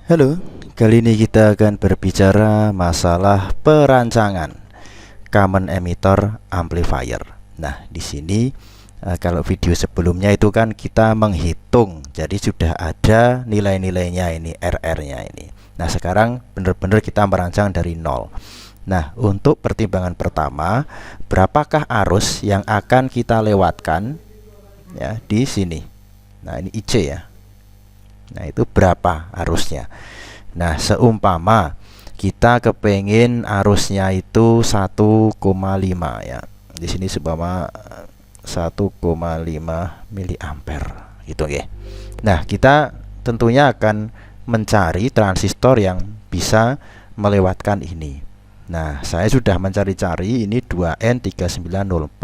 Halo, kali ini kita akan berbicara masalah perancangan common emitter amplifier. Nah, di sini kalau video sebelumnya itu kan kita menghitung, jadi sudah ada nilai-nilainya ini, RR-nya ini. Nah, sekarang benar-benar kita merancang dari nol. Nah, untuk pertimbangan pertama, berapakah arus yang akan kita lewatkan ya di sini. Nah, ini IC ya. Nah, itu berapa arusnya. Nah, seumpama kita kepengen arusnya itu 1,5 ya. Di sini seumpama 1,5 miliampere gitu ya. Nah, kita tentunya akan mencari transistor yang bisa melewatkan ini. Nah, saya sudah mencari-cari ini 2N3904.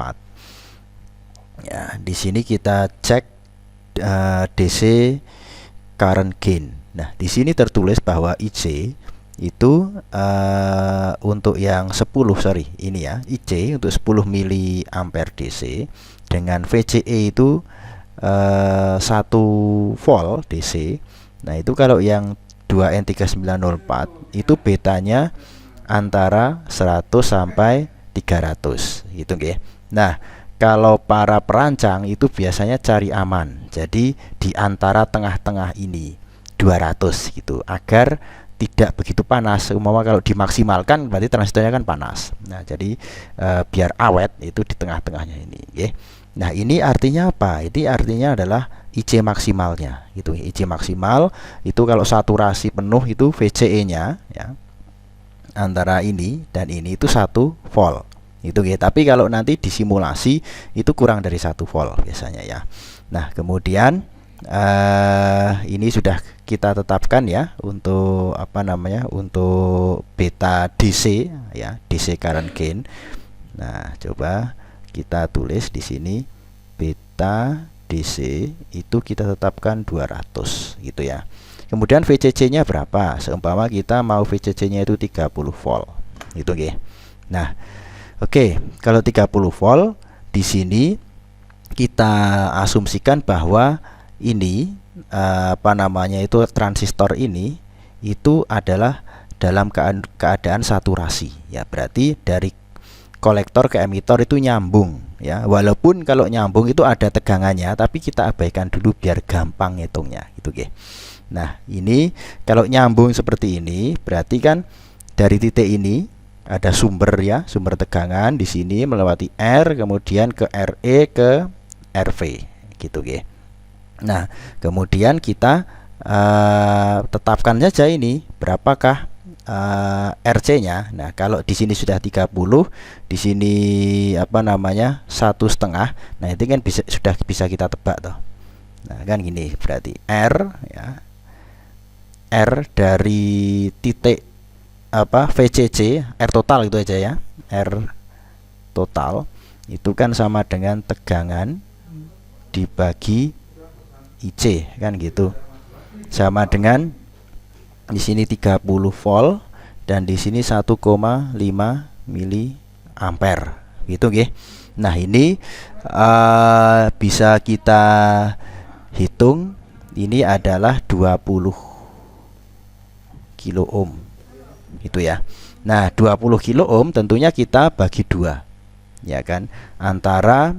Ya, di sini kita cek DC current gain. Nah, di sini tertulis bahwa IC itu untuk yang 10 ini ya, IC untuk 10 miliampere DC dengan VCE itu 1 volt DC. Nah, itu kalau yang 2N3904 itu betanya antara 100 sampai 300 gitu ya. Nah, kalau para perancang itu biasanya cari aman. Jadi di antara tengah-tengah ini 200 gitu agar tidak begitu panas. Umpama kalau dimaksimalkan berarti transistornya kan panas. Nah, jadi biar awet itu di tengah-tengahnya ini, ya. Nah, ini artinya apa? Ini artinya adalah IC maksimalnya gitu. IC maksimal itu kalau saturasi penuh itu VCE-nya ya antara ini dan ini itu 1 volt. Itu ya. Tapi kalau nanti disimulasi itu kurang dari 1 volt biasanya ya. Nah, kemudian ini sudah kita tetapkan ya untuk untuk beta DC ya, DC current gain. Nah, coba kita tulis di sini beta DC itu kita tetapkan 200 gitu ya. Kemudian VCC-nya berapa? Seumpama kita mau VCC-nya itu 30 volt. Gitu ya. Nah, oke, kalau 30 volt di sini kita asumsikan bahwa ini itu transistor ini itu adalah dalam keadaan saturasi ya. Berarti dari kolektor ke emitor itu nyambung ya. Walaupun kalau nyambung itu ada tegangannya, tapi kita abaikan dulu biar gampang hitungnya gitu ya. Nah, ini kalau nyambung seperti ini berarti kan dari titik ini ada sumber ya, sumber tegangan di sini melewati R, kemudian ke RE ke RV gitu ya. Nah, kemudian kita tetapkan saja ini berapakah RC-nya. Nah, kalau di sini sudah 30, di sini 1,5. Nah, itu kan sudah bisa kita tebak toh. Nah, kan gini berarti R ya. R dari titik VCC, R total itu aja ya. R total itu kan sama dengan tegangan dibagi IC kan gitu. Sama dengan di sini 30 volt dan di sini 1,5 miliampere gitu nggih. Nah, ini bisa kita hitung ini adalah 20 kilo ohm itu ya. Nah, 20 kilo ohm tentunya kita bagi 2 ya kan, antara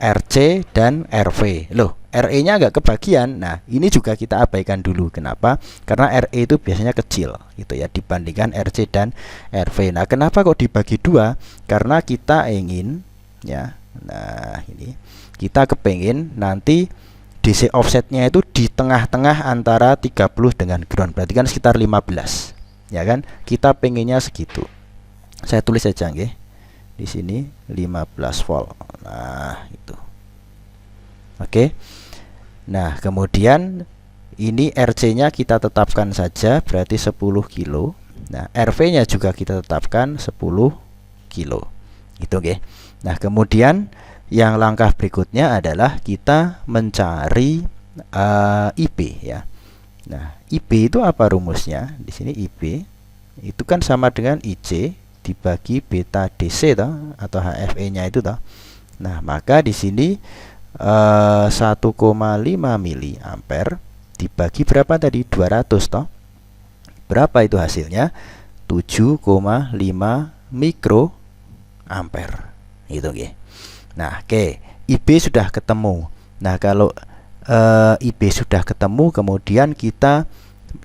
RC dan RV. Loh, RE-nya nggak kebagian. Nah, ini juga kita abaikan dulu. Kenapa? Karena RE itu biasanya kecil gitu ya dibandingkan RC dan RV. Nah, kenapa kok dibagi 2? Karena kita ingin ya. Nah, ini kita kepengen nanti DC offsetnya itu di tengah-tengah antara 30 dengan ground. Berarti kan sekitar 15. Ya kan? Kita pengennya segitu. Saya tulis saja nggih. Di sini 15 volt. Nah, itu. Oke. Nah, kemudian ini RC-nya kita tetapkan saja berarti 10 kilo. Nah, RV-nya juga kita tetapkan 10 kilo. Itu oke. Nah, kemudian yang langkah berikutnya adalah kita mencari IP ya. Nah, IP itu apa rumusnya? Di sini IP itu kan sama dengan IC dibagi beta DC toh, atau HFE-nya itu toh. Nah, maka di sini 1,5 miliampere dibagi berapa tadi? 200 toh. Berapa itu hasilnya? 7,5 mikroampere. Itu nggih. Nah, oke, IB sudah ketemu. Nah, kalau IB sudah ketemu, kemudian kita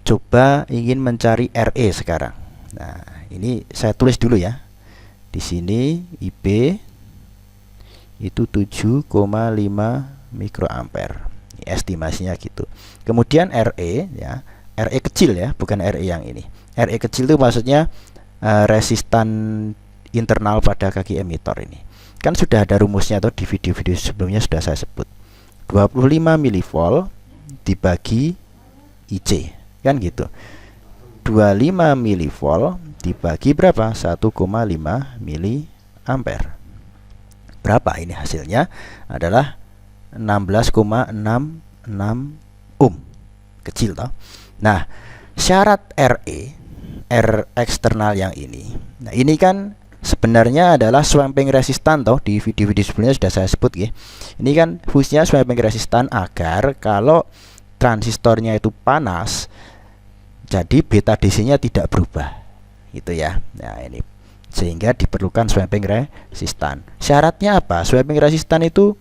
coba ingin mencari RE sekarang. Nah, ini saya tulis dulu ya. Di sini IB itu 7,5 mikroampere. Estimasinya gitu. Kemudian RE ya, RE kecil ya, bukan RE yang ini. RE kecil itu maksudnya resistan internal pada kaki emitor ini. Kan sudah ada rumusnya tuh di video-video sebelumnya sudah saya sebut. 25 mV dibagi IC, kan gitu. 25 mV dibagi berapa? 1,5 miliampere. Berapa ini hasilnya? Adalah 16,66 ohm. Kecil toh. Nah, syarat RE, R eksternal yang ini. Nah, ini kan sebenarnya adalah swamping resistan toh, di video-video sebelumnya sudah saya sebut ya. Ini kan fungsinya swamping resistan agar kalau transistornya itu panas, jadi beta DC-nya tidak berubah. Gitu ya. Nah, ini sehingga diperlukan swamping resistan. Syaratnya apa? Swamping resistan itu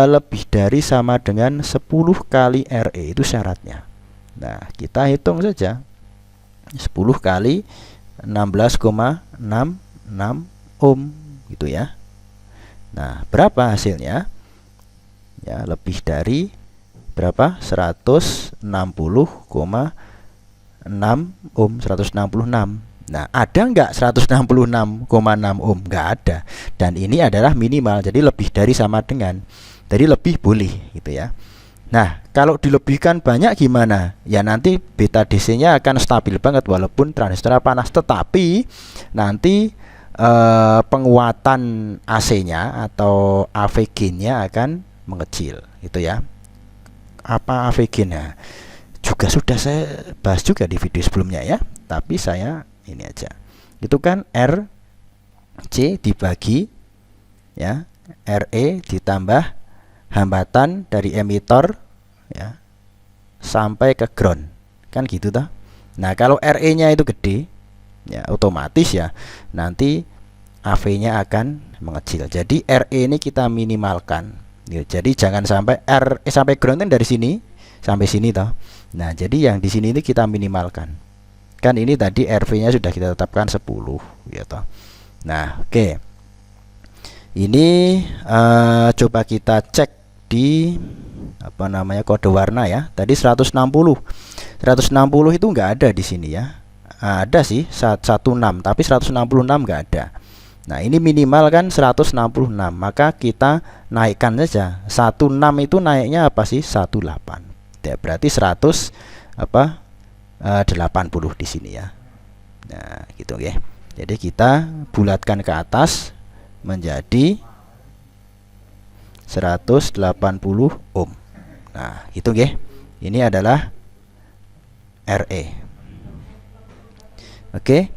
lebih dari sama dengan 10 kali RE, itu syaratnya. Nah, kita hitung saja. 10 kali 16,66 ohm gitu ya. Nah, berapa hasilnya? Ya, lebih dari berapa? 160,6 ohm, 166. Nah, ada nggak 166,6 ohm? Nggak ada. Dan ini adalah minimal, jadi lebih dari sama dengan. Jadi lebih boleh gitu ya. Nah, kalau dilebihkan banyak gimana? Ya nanti beta DC-nya akan stabil banget walaupun transistor panas, tetapi nanti penguatan AC-nya atau AV gain-nya akan mengecil gitu ya. Apa AV gain-nya? Juga sudah saya bahas juga di video sebelumnya ya. Tapi saya ini aja. Itu kan RC dibagi ya, RE ditambah hambatan dari emitor ya sampai ke ground, kan gitu toh. Nah, kalau RE-nya itu gede ya otomatis ya nanti AV-nya akan mengecil. Jadi RE ini kita minimalkan ya, jadi jangan sampai RE sampai ground kan dari sini sampai sini toh. Nah, jadi yang di sini ini kita minimalkan. Kan ini tadi RV-nya sudah kita tetapkan 10 ya toh. Nah, oke. Ini coba kita cek di apa namanya kode warna ya. Tadi 160. 160 itu enggak ada di sini ya. Ada sih 16, tapi 166 enggak ada. Nah, ini minimal kan 166. Maka kita naikkan saja. 16 itu naiknya apa sih? 18. Ya, berarti 100 apa? 80 di sini ya. Nah, gitu ya. Jadi kita bulatkan ke atas menjadi 180 ohm. Nah, itu ya. Ini adalah RE. Oke.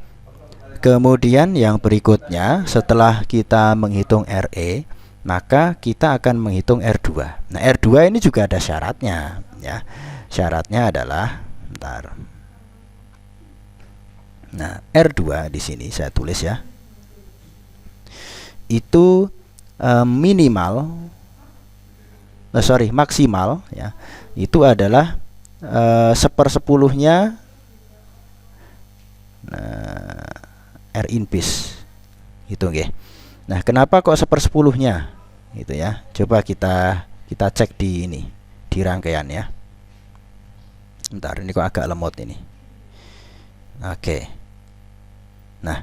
Kemudian yang berikutnya setelah kita menghitung RE, maka kita akan menghitung R2. Nah, R2 ini juga ada syaratnya ya. Syaratnya adalah bentar. Nah, R2 di sini saya tulis ya. Itu maksimal ya. Itu adalah 1/10-nya R in bis. Itu nggih. Nah, kenapa kok 1/10-nya? Gitu ya. Coba kita cek di ini, di rangkaian ya. Bentar, ini kok agak lemot ini. Oke. Nah,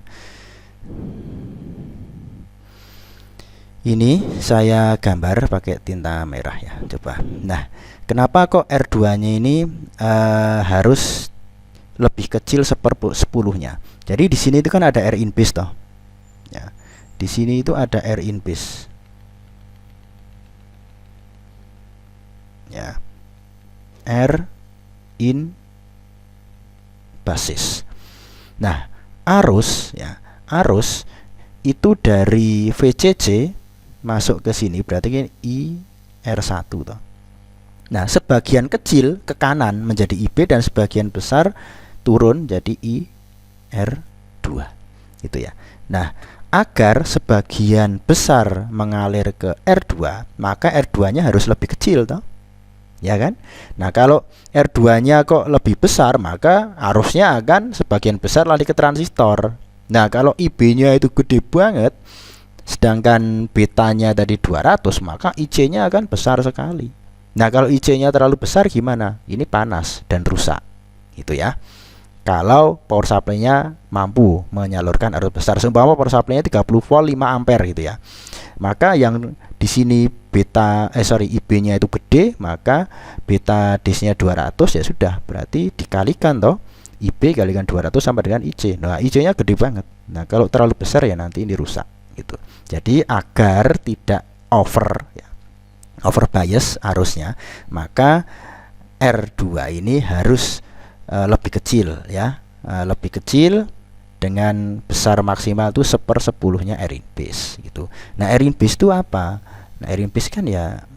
ini saya gambar pakai tinta merah ya. Coba. Nah, kenapa kok R2-nya ini harus lebih kecil 1/10-nya? Jadi di sini itu kan ada R in base toh. Ya. Di sini itu ada R in base. Ya. R in basis. Nah, arus itu dari VCC masuk ke sini berarti ini IR1 toh. Nah, sebagian kecil ke kanan menjadi IB dan sebagian besar turun jadi IR2 itu ya. Nah, agar sebagian besar mengalir ke R2, maka R2-nya harus lebih kecil toh. Ya kan? Nah, kalau R2-nya kok lebih besar, maka arusnya akan sebagian besar lari ke transistor. Nah, kalau IB-nya itu gede banget, sedangkan betanya tadi 200, maka IC-nya akan besar sekali. Nah, kalau IC-nya terlalu besar gimana? Ini panas dan rusak. Gitu ya. Kalau power supply-nya mampu menyalurkan arus besar, seumpama power supply-nya 30 volt 5 ampere gitu ya. Maka yang di sini IB-nya itu gede, maka beta dis-nya 200 ya sudah, berarti dikalikan toh IB kalikan 200 sama dengan IC. Nah, IC-nya gede banget. Nah, kalau terlalu besar ya nanti ini rusak gitu. Jadi agar tidak over bias arusnya, maka R2 ini harus lebih kecil ya, lebih kecil dengan besar maksimal itu 1/10-nya R in base gitu. Nah, R in base itu apa? Nah, R in base kan ya,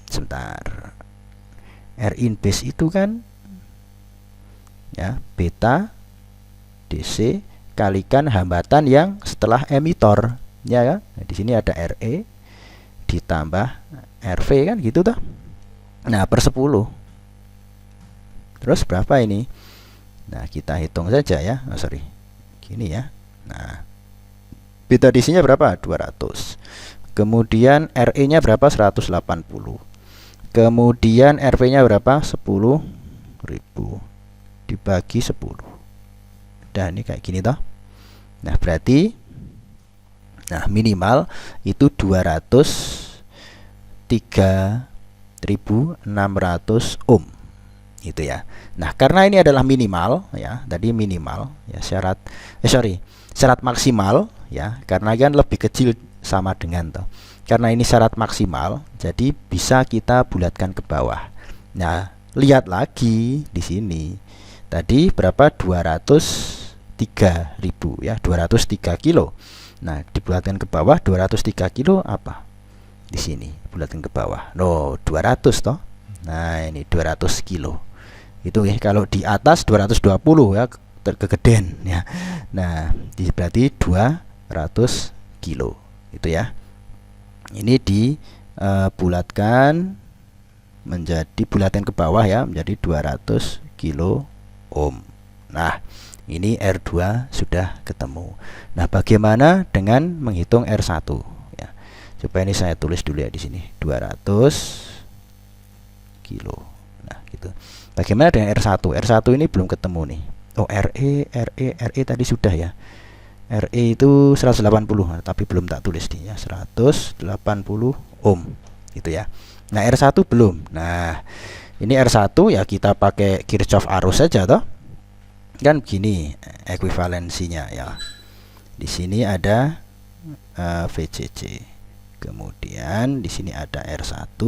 sebentar, R in base itu kan ya beta DC kalikan hambatan yang setelah emitor ya kan. Nah, di sini ada RE ditambah RV kan gitu toh. Nah, per 10. Terus berapa ini? Nah, kita hitung saja ya. Oh, sorry. Gini ya. Nah, beta DC-nya berapa? 200. Kemudian RE-nya berapa? 180. Kemudian RV-nya berapa? 10.000 dibagi 10. Dan ini kayak gini toh. Nah, berarti minimal itu 203.600 ohm. Itu ya. Nah, karena ini adalah minimal ya, tadi minimal ya, syarat maksimal ya, karena kan lebih kecil sama dengan toh. Karena ini syarat maksimal, jadi bisa kita bulatkan ke bawah. Nah, lihat lagi di sini. Tadi berapa? 203.000 ya, 203 kilo. Nah, dibulatkan ke bawah 203 kilo apa? Di sini bulatkan ke bawah. No, 200 toh. Nah, ini 200 kilo. Itu ya, kalau di atas 220 ya kegedean ya. Nah, berarti 200 kilo itu ya. Ini dibulatkan menjadi bulatan ke bawah ya, menjadi 200 kilo ohm. Nah, ini R2 sudah ketemu. Nah, bagaimana dengan menghitung R1 ya? Coba ini saya tulis dulu ya di sini, 200 kilo. Nah, gitu. Bagaimana dengan R1? R1 ini belum ketemu nih. Oh, RE tadi sudah ya. RE itu 180, tapi belum tak tulis nih ya, 180 ohm gitu ya. Nah, R1 belum. Nah, ini R1 ya kita pakai Kirchhoff arus saja toh. Kan begini ekuivalensinya ya. Di sini ada VCC. Kemudian di sini ada R1.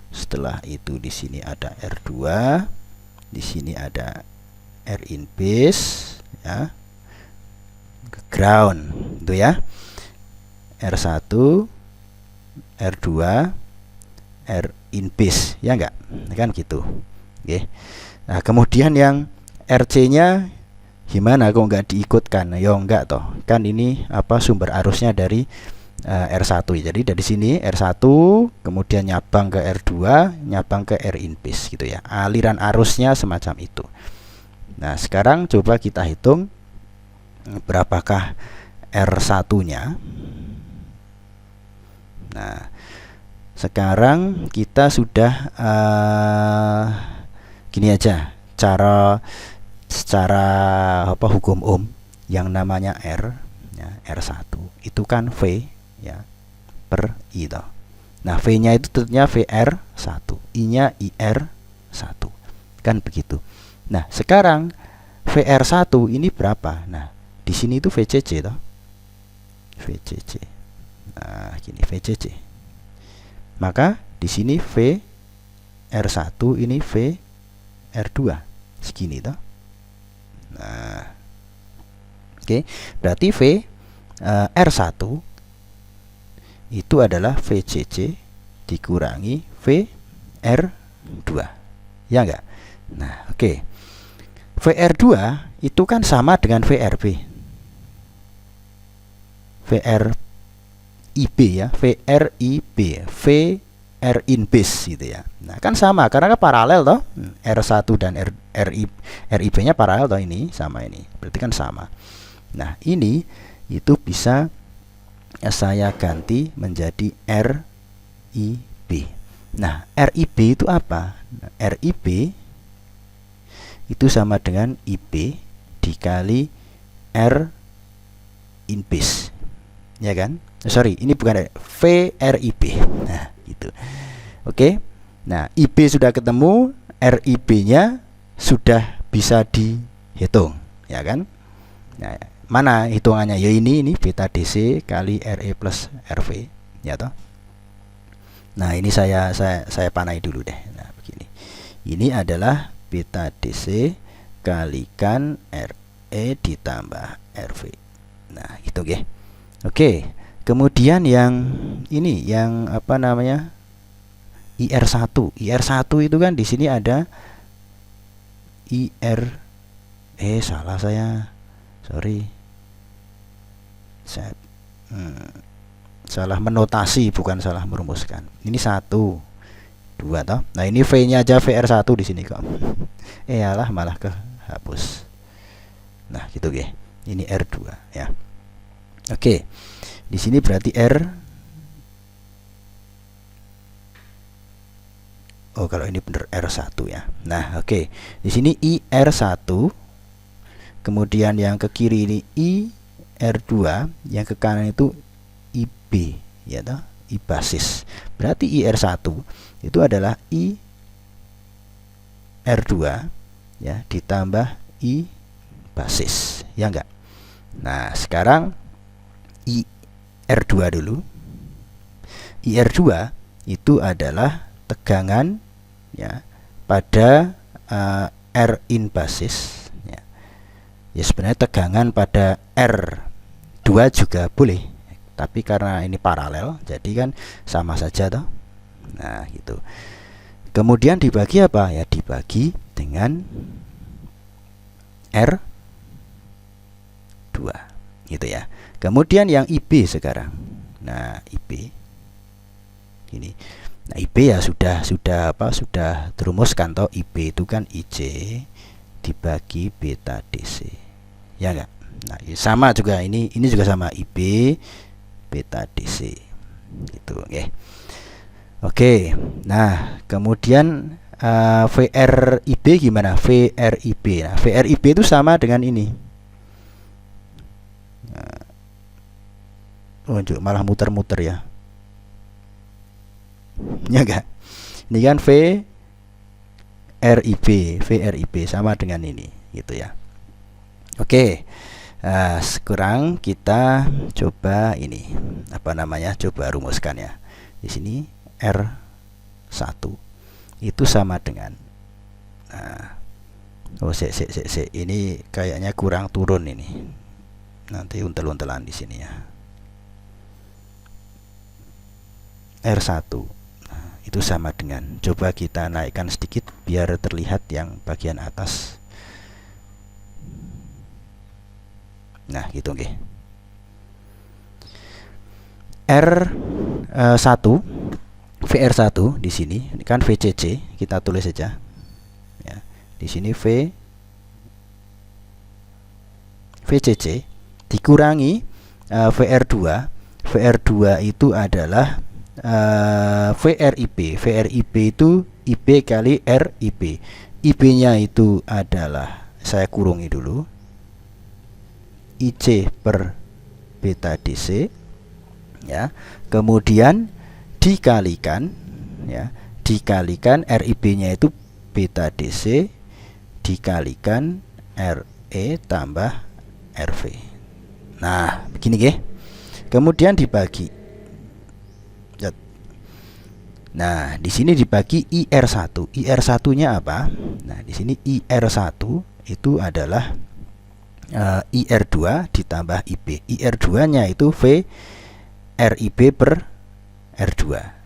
Setelah itu di sini ada R2, di sini ada R in base ya, ground itu ya, R1, R2, R in base ya enggak, kan gitu. Oke. Nah, kemudian yang RC-nya gimana kok enggak diikutkan? Ya enggak toh, kan ini sumber arusnya dari R1. Jadi dari sini R1 kemudian nyabang ke R2, nyabang ke R in base gitu ya. Aliran arusnya semacam itu. Nah, sekarang coba kita hitung berapakah R1-nya. Nah, sekarang kita sudah gini aja, secara hukum ohm yang namanya R ya, R1 itu kan V ya per I toh. Nah, V-nya itu tentunya VR1, I-nya IR1. Kan begitu. Nah, sekarang VR1 ini berapa? Nah, di sini itu VCC toh. VCC. Nah, gini VCC. Maka di sini VR1 ini VR2 segini toh. Nah, oke, berarti R1 itu adalah VCC dikurangi VR2 ya enggak. Nah, oke, VR2 itu kan sama dengan VRB. VRIB ya, VRIB, VR in base gitu ya. Nah, kan sama karena kan paralel toh. R1 dan RIB-nya paralel toh, ini sama ini. Berarti kan sama. Nah, ini itu bisa saya ganti menjadi RIB. Nah, RIB itu apa? Nah, RIB itu sama dengan IB dikali R in base. Ya kan? Sorry, ini bukan VRIB. Nah, gitu. Oke. Nah, IB sudah ketemu, RIB-nya sudah bisa dihitung, ya kan? Nah, mana hitungannya? Ya ini beta DC kali RE plus RV, ya toh. Nah, ini saya panai dulu deh. Nah, begini. Ini adalah beta DC kalikan RE ditambah RV. Nah, itu ya. Oke. Kemudian yang ini yang apa namanya? IR1. IR1 itu kan di sini ada salah saya. Sorry. Saya salah menotasi, bukan salah merumuskan. Ini 1, 2 toh. Nah, ini V-nya aja VR1 di sini kok. Alah, malah kehapus. Nah, gitu ya. Ini R2 ya. Oke. Di sini berarti kalau ini bener R1 ya. Nah, oke. Di sini IR1. Kemudian yang ke kiri ini IR2, yang ke kanan itu IB, ya toh, I basis. Berarti IR1 itu adalah IR2 ya ditambah I basis, ya enggak? Nah, sekarang IR2 dulu. IR2 itu adalah tegangan ya pada R in basis ya. Ya sebenarnya tegangan pada R2 juga boleh, tapi karena ini paralel jadi kan sama saja toh. Nah, gitu. Kemudian dibagi apa? Ya dibagi dengan R2 gitu ya. Kemudian yang IB sekarang. Nah, IB ini. Nah, IB ya sudah terumuskan toh. IB itu kan IJ dibagi beta DC. Ya enggak? Nah, sama juga ini juga sama IB beta DC. Gitu, oke. Oke. Nah, kemudian VRIB gimana? VRIB. Nah, VRIB itu sama dengan ini. Malah muter-muter ya. Ya enggak? Ini kan VRIB sama dengan ini, gitu ya. Oke. Sekarang kita coba ini apa namanya? Coba rumuskan ya. Di sini R1 itu sama dengan ini kayaknya kurang turun ini. Nanti untel-untelan di sini ya. R1 itu sama dengan, coba kita naikkan sedikit biar terlihat yang bagian atas. Nah, gitu oke. R1 VR1 di sini, ini kan VCC, kita tulis saja. Ya, di sini VCC dikurangi VR2. VR2 itu adalah VRIB. VRIB itu IB kali RIB. IB-nya itu adalah, saya kurungi dulu, IC per beta DC ya. Kemudian dikalikan ya, dikalikan RIB-nya itu beta DC dikalikan RE tambah RV. Nah, begini ya. Kemudian dibagi. Nah, di sini dibagi IR1. IR1-nya apa? Nah, di sini IR1 itu adalah IR2 ditambah IB. IR2-nya itu VRIB per R2.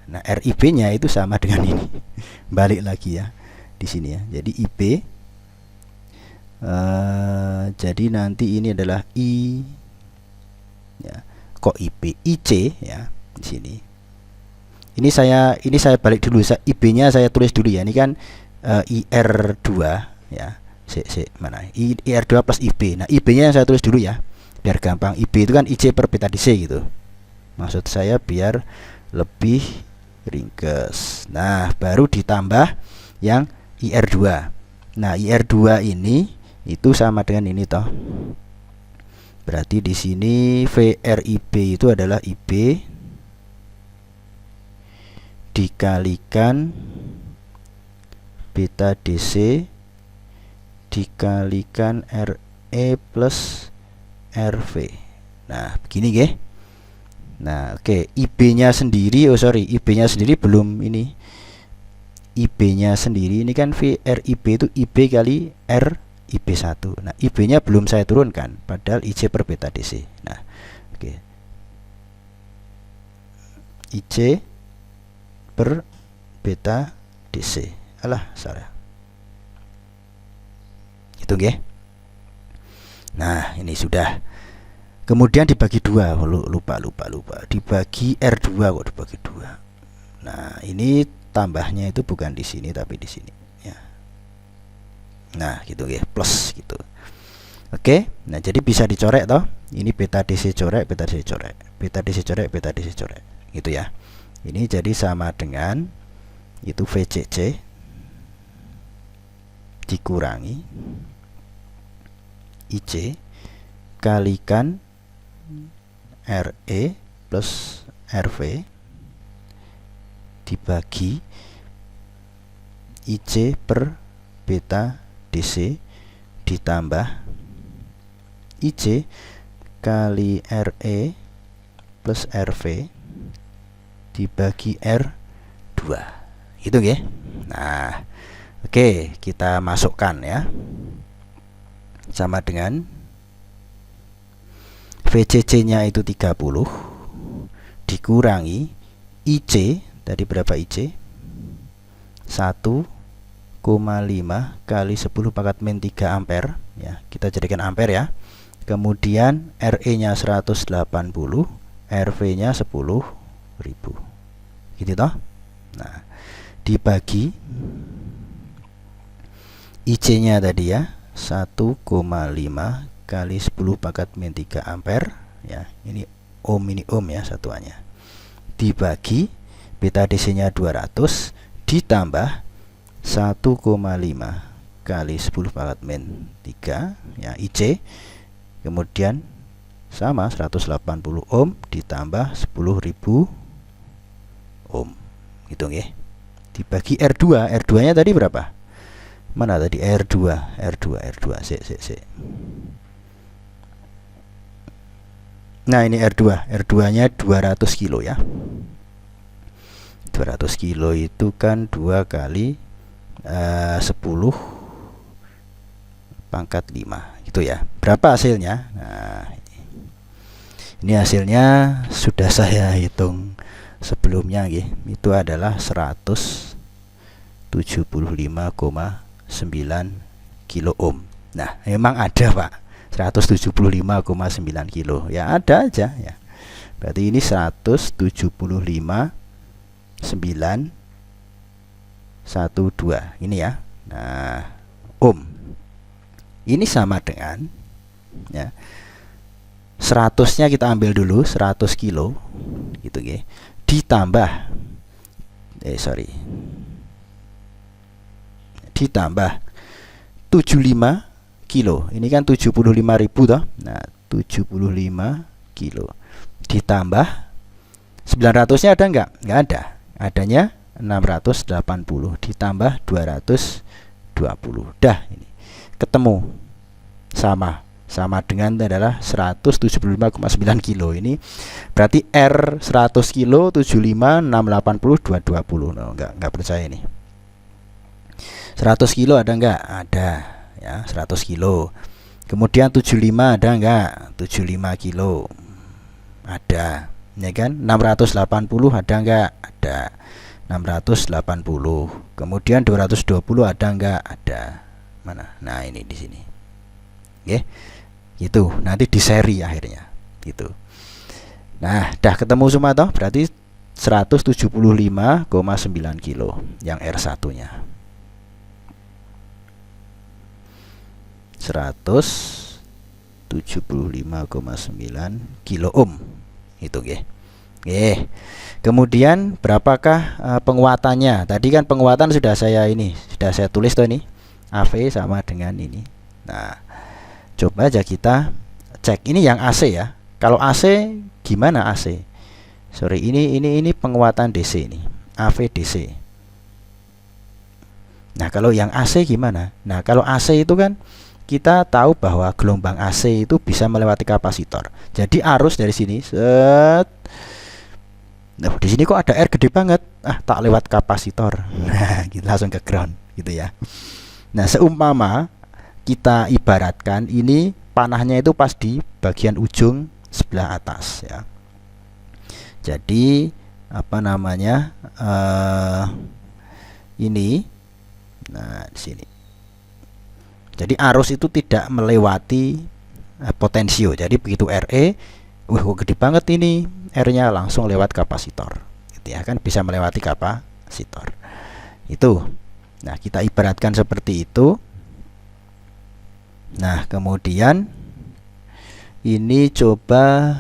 Nah, RIB-nya itu sama dengan ini. Balik lagi ya di sini ya. Jadi IB Jadi nanti ini adalah I ya. Kok IP IC ya di sini. Ini saya balik dulu, IB-nya saya tulis dulu ya. Ini kan IR2 ya. Mana? IR2 plus IB. Nah, IB-nya yang saya tulis dulu ya. Biar gampang. IB itu kan IC per beta DC gitu. Maksud saya biar lebih ringkes. Nah, baru ditambah yang IR2. Nah, IR2 ini itu sama dengan ini toh. Berarti di sini VRIB itu adalah IB dikalikan beta DC dikalikan RE plus RV. Nah, begini ya. Nah, oke, IB-nya sendiri, IB-nya sendiri belum ini. IB-nya sendiri ini kan VRIB itu IB kali R IB1. Nah, IB-nya belum saya turunkan, padahal IC per beta DC. Nah, oke. IC per beta DC. Alah, salah. Itu nggih. Nah, ini sudah. Kemudian dibagi dua. Lupa. Dibagi R2 kok dibagi dua. Nah, ini tambahnya itu bukan di sini tapi di sini ya. Nah, gitu nggih, plus gitu. Oke. Nah, jadi bisa dicorek toh. Ini beta DC corek, beta DC corek. Beta DC corek, beta DC corek. Gitu ya. Ini jadi sama dengan itu VCC dikurangi IC kalikan RE plus RV dibagi IC per beta DC ditambah IC kali RE plus RV dibagi R2. Gitu nggih. Nah, oke, kita masukkan ya. Sama dengan VCC-nya itu 30 dikurangi IC, tadi berapa IC? 1,5 kali 10 pangkat min 3 ampere ya. Kita jadikan ampere ya. Kemudian RE-nya 180, RV-nya 10.000. Gitu toh. Nah, dibagi IC-nya tadi ya 1,5 kali 10 pangkat min 3 ampere ya. Ini ohm ya satuannya. Dibagi beta DC-nya 200 ditambah 1,5 kali 10 pangkat min 3 ya IC. Kemudian sama 180 ohm ditambah 10.000 ohm. Gitu nggih. Dibagi R2. R2-nya tadi berapa? Mana tadi R2? Sik. Nah, ini R2. R2-nya 200 kilo ya. 200 kilo itu kan 2 kali 10 pangkat 5 gitu ya. Berapa hasilnya? Nah, ini hasilnya sudah saya hitung sebelumnya nggih. Itu adalah 175,9 kilo ohm. Nah, memang ada Pak 175,9 kilo. Ya ada aja ya. Berarti ini 175,912 ini ya. Nah, ohm. Ini sama dengan ya 100-nya kita ambil dulu 100 kilo gitu nggih. Ditambah ditambah 75 kilo. Ini kan 75.000 toh. Nah, 75 kilo. Ditambah 900-nya ada enggak? Enggak ada. Adanya 680 ditambah 220. Dah ini. Ketemu. Sama dengan adalah 175,9 kilo. Ini berarti R 100 kilo 75 680 220. No, enggak percaya ini. 100 kilo ada enggak? Ada ya, 100 kilo. Kemudian 75 ada enggak? 75 kilo. Ada. Ya kan? 680 ada enggak? Ada. 680. Kemudian 220 ada enggak? Ada. Mana? Nah, ini di sini. Oke. Gitu. Nanti di seri akhirnya. Gitu. Nah, dah ketemu semua toh, berarti 175,9 kilo yang R1-nya. 175,9 kilo ohm. Itu nggih. Nggih. Kemudian berapakah penguatannya? Tadi kan penguatan sudah saya tulis tuh ini. AV sama dengan ini. Nah, coba aja kita cek. Ini yang AC ya. Kalau AC gimana AC? Sorry, ini penguatan DC ini. AV DC. Nah, kalau yang AC gimana? Nah, kalau AC itu kan kita tahu bahwa gelombang AC itu bisa melewati kapasitor. Jadi arus dari sini set. Nah, di sini kok ada R gede banget. Tak lewat kapasitor. Nah, kita langsung ke ground gitu ya. Nah, seumpama kita ibaratkan ini panahnya itu pas di bagian ujung sebelah atas ya. Jadi apa namanya ini, nah di sini. Jadi arus itu tidak melewati potensio. Jadi begitu RE, gede banget ini R-nya, langsung lewat kapasitor. Gitu ya, kan bisa melewati kapasitor. Itu. Nah, kita ibaratkan seperti itu. Nah, kemudian ini coba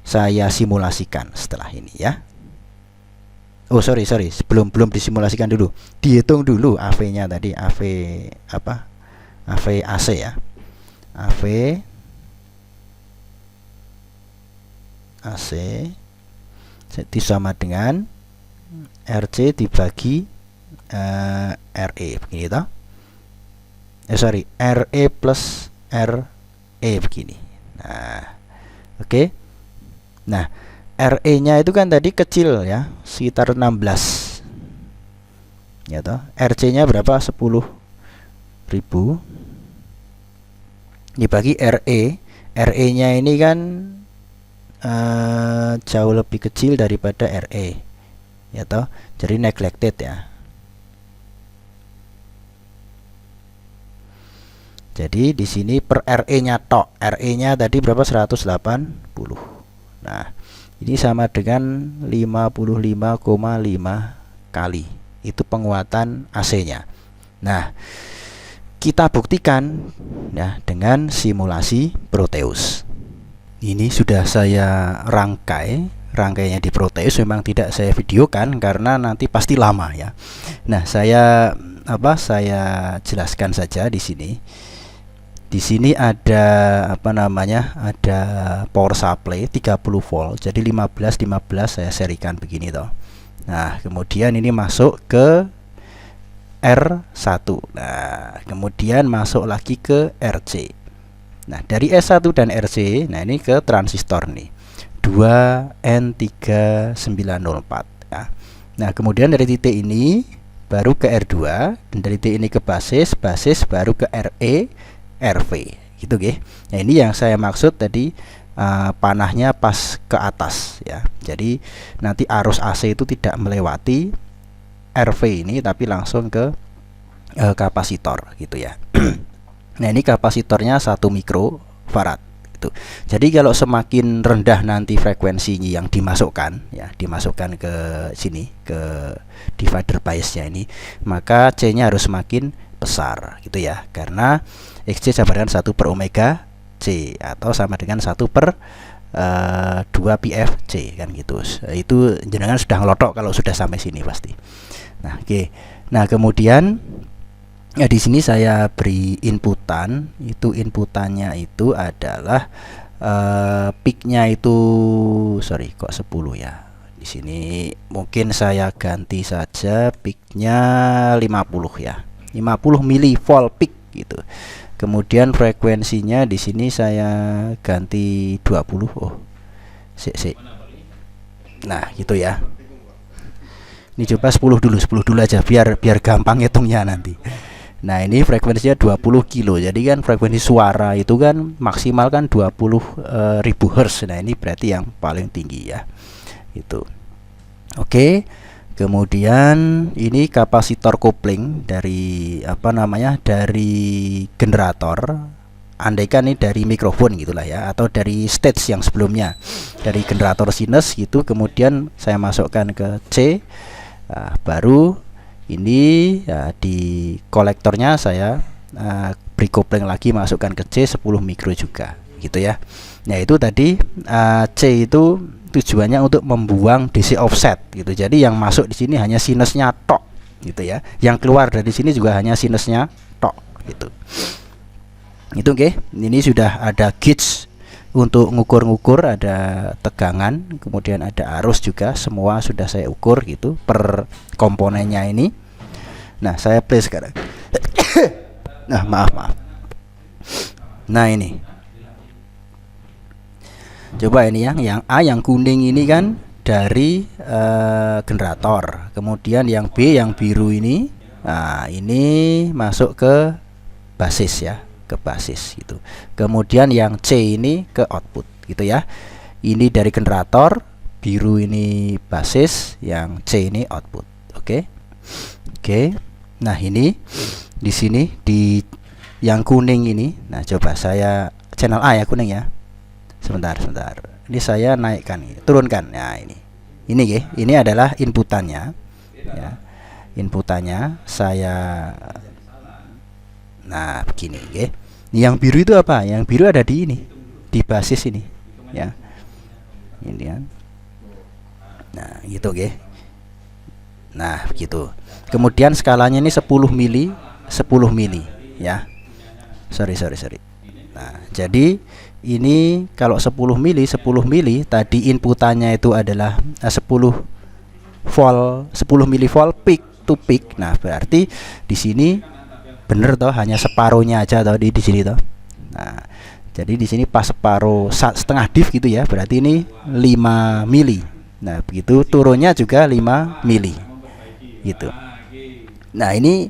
saya simulasikan setelah ini ya. Oh sorry, belum disimulasikan dulu. Dihitung dulu AV-nya tadi, AV apa? AV AC ya. AV AC jadi sama dengan RC dibagi RE begini toh. RE plus RE begini. Nah, oke. Nah, RE-nya itu kan tadi kecil ya, sekitar 16. Ya toh. RC-nya berapa? 10.000 dibagi RE. RE-nya ini kan jauh lebih kecil daripada RE. Ya toh. Jadi neglected ya. Jadi di sini per RE-nya tok. RE-nya tadi berapa? 180. Nah, ini sama dengan 55,5 kali. Itu penguatan AC-nya. Nah, kita buktikan ya dengan simulasi Proteus. Ini sudah saya rangkainya di Proteus, memang tidak saya videokan karena nanti pasti lama ya. Nah, saya jelaskan saja di sini. Di sini ada ada power supply 30 volt. Jadi 15 saya serikan begini toh. Nah, kemudian ini masuk ke R1. Nah, kemudian masuk lagi ke RC. Nah, dari S1 dan RC, nah ini ke transistor nih. 2N3904 ya. Nah, kemudian dari titik ini baru ke R2, dan dari titik ini ke basis baru ke RE, RV gitu nggih. Nah, ini yang saya maksud tadi panahnya pas ke atas ya. Jadi nanti arus AC itu tidak melewati RV ini tapi langsung ke kapasitor gitu ya. Nah, ini kapasitornya 1 mikrofarad gitu. Jadi kalau semakin rendah nanti frekuensinya yang dimasukkan ke sini, ke divider biasnya ini, maka C-nya harus semakin besar gitu ya, karena XC sama dengan 1 per omega C atau sama dengan 1 per 2 PFC kan gitu. Itu jenengan sudah ngelotok kalau sudah sampai sini pasti. Nah, oke. Nah, kemudian ya di sini saya beri inputan. Itu inputannya itu adalah peaknya itu kok 10 ya. Di sini mungkin saya ganti saja peaknya 50 ya. 50 milivolt peak gitu. Kemudian frekuensinya di sini saya ganti 20. Nah, gitu ya. Ini coba 10 dulu aja biar gampang hitungnya nanti. Nah, ini frekuensinya 20 kilo. Jadi kan frekuensi suara itu kan maksimal kan 20.000 Hz. Nah, ini berarti yang paling tinggi ya. Itu. Oke. Kemudian ini kapasitor kopling dari dari generator andaikan ini dari mikrofon gitulah ya, atau dari stage yang sebelumnya, dari generator sinus gitu, kemudian saya masukkan ke C. Baru ini di kolektornya saya beri kopling lagi, masukkan ke C 10 mikro juga gitu ya. Nah itu tadi C itu tujuannya untuk membuang DC offset gitu. Jadi yang masuk di sini hanya sinusnya tok gitu ya. Yang keluar dari sini juga hanya sinusnya tok gitu. Itu oke. Ini sudah ada gauge untuk ngukur-ngukur, ada tegangan, kemudian ada arus juga, semua sudah saya ukur gitu per komponennya ini. Nah, saya play sekarang. Nah, maaf. Nah, ini. Coba ini yang A, yang kuning ini kan dari generator. Kemudian yang B, yang biru ini, nah ini masuk ke basis ya, ke basis gitu. Kemudian yang C ini ke output gitu ya. Ini dari generator, biru ini basis, yang C ini output. Oke. Nah, ini di sini di yang kuning ini. Nah, coba saya channel A ya, kuning ya. Sebentar. Ini saya naikkan, turunkan. Nah, ini adalah inputannya ya. Inputannya saya, nah begini ya. Yang biru itu apa? Yang biru ada di ini, di basis ini ya. Ini kan. Nah, gitu oke. Nah, begitu. Kemudian skalanya ini 10 mili ya. Sorry. Nah, jadi ini kalau 10 mili tadi inputannya itu adalah 10 milivolt peak to peak. Nah, berarti di sini bener toh, hanya separuhnya aja toh di sini toh. Nah, jadi di sini pas separuh, setengah div gitu ya. Berarti ini 5 mili. Nah, begitu turunnya juga 5 mili. Gitu. Nah, ini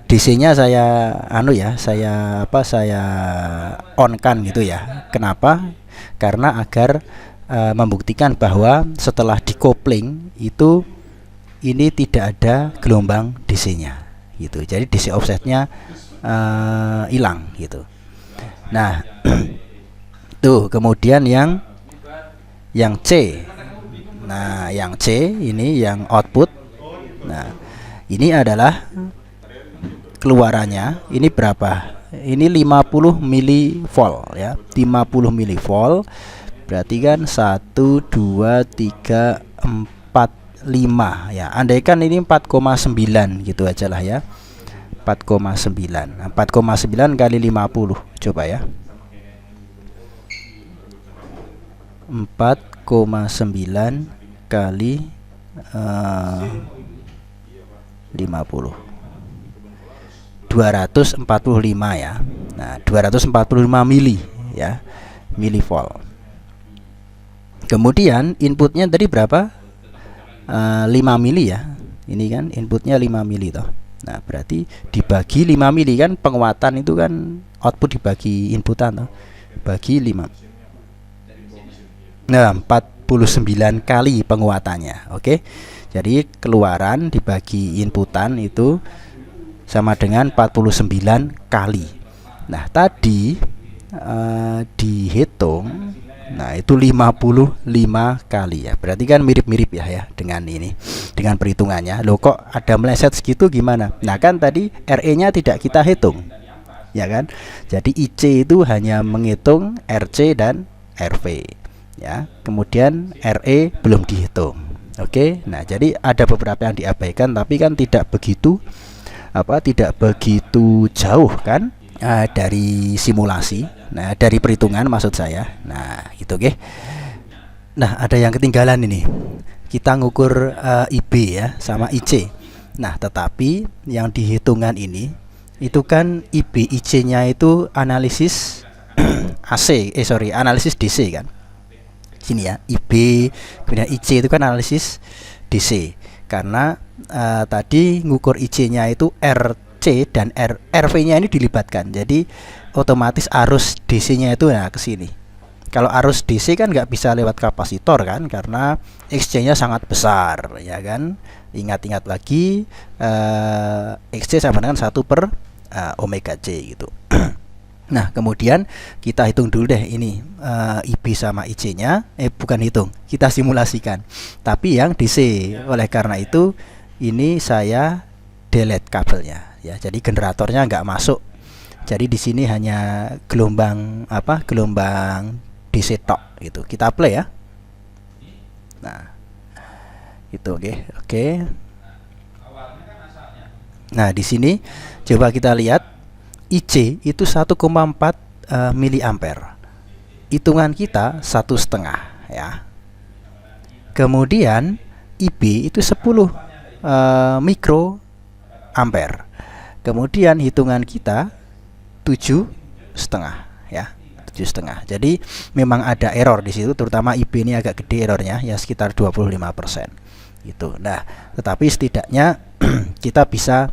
DC-nya saya saya on-kan gitu ya. Kenapa? Karena agar membuktikan bahwa setelah dikopling itu ini tidak ada gelombang DC-nya gitu. Jadi DC offsetnya hilang gitu. Nah, tuh kemudian yang C. Nah, yang C ini yang output. Nah, ini adalah keluarannya. Ini berapa? Ini 50 milivolt ya. 50 milivolt. Berarti kan 1 2 3 4 5 ya. Andaikan ini 4,9 gitu aja lah ya. 4,9. Nah, 4,9 kali 50 coba ya. 4,9 kali 50, 245 ya. Nah, 245 mili ya, milivolt. Kemudian inputnya tadi berapa? 5 mili ya. Ini kan inputnya 5 mili toh. Nah, berarti dibagi 5 mili kan, penguatan itu kan output dibagi inputan toh. Bagi 5. Nah, 49 kali penguatannya. Oke. Jadi keluaran dibagi inputan itu sama dengan 49 kali. Nah, tadi dihitung, nah itu 55 kali ya. Berarti kan mirip-mirip ya dengan ini, dengan perhitungannya. Loh, kok ada meleset segitu gimana? Nah, kan tadi RE-nya tidak kita hitung, ya kan? Jadi IC itu hanya menghitung RC dan RV ya. Kemudian RE belum dihitung. Oke. Nah, jadi ada beberapa yang diabaikan, tapi kan tidak begitu jauh kan dari simulasi. Nah, dari perhitungan maksud saya. Nah, gitu oke. Nah, ada yang ketinggalan ini. Kita ngukur IB ya sama IC. Nah, tetapi yang dihitungan ini itu kan IB IC-nya itu analisis analisis DC kan. Sini ya, IB kemudian IC itu kan analisis DC. Karena tadi ngukur IC-nya itu RC dan RV-nya ini dilibatkan. Jadi otomatis arus DC-nya itu ke sini. Kalau arus DC kan nggak bisa lewat kapasitor kan, karena XC-nya sangat besar ya kan. Ingat-ingat lagi, XC sama dengan 1 per omega C gitu. Nah, kemudian kita hitung dulu deh ini IB sama IC-nya, bukan hitung, kita simulasikan. Tapi yang DC. Oleh karena itu ini saya delete kabelnya ya. Jadi generatornya nggak masuk. Jadi di sini hanya gelombang gelombang DC tok gitu. Kita play ya. Nah, itu oke. Nah, di sini coba kita lihat IC itu 1,4 miliampere. Hitungan kita 1,5 ya. Kemudian IB itu 10 mikroampere. Kemudian hitungan kita 7,5 ya. 7,5. Jadi memang ada error di situ, terutama IB ini agak gede errornya ya, sekitar 25% gitu. Nah, tetapi setidaknya kita bisa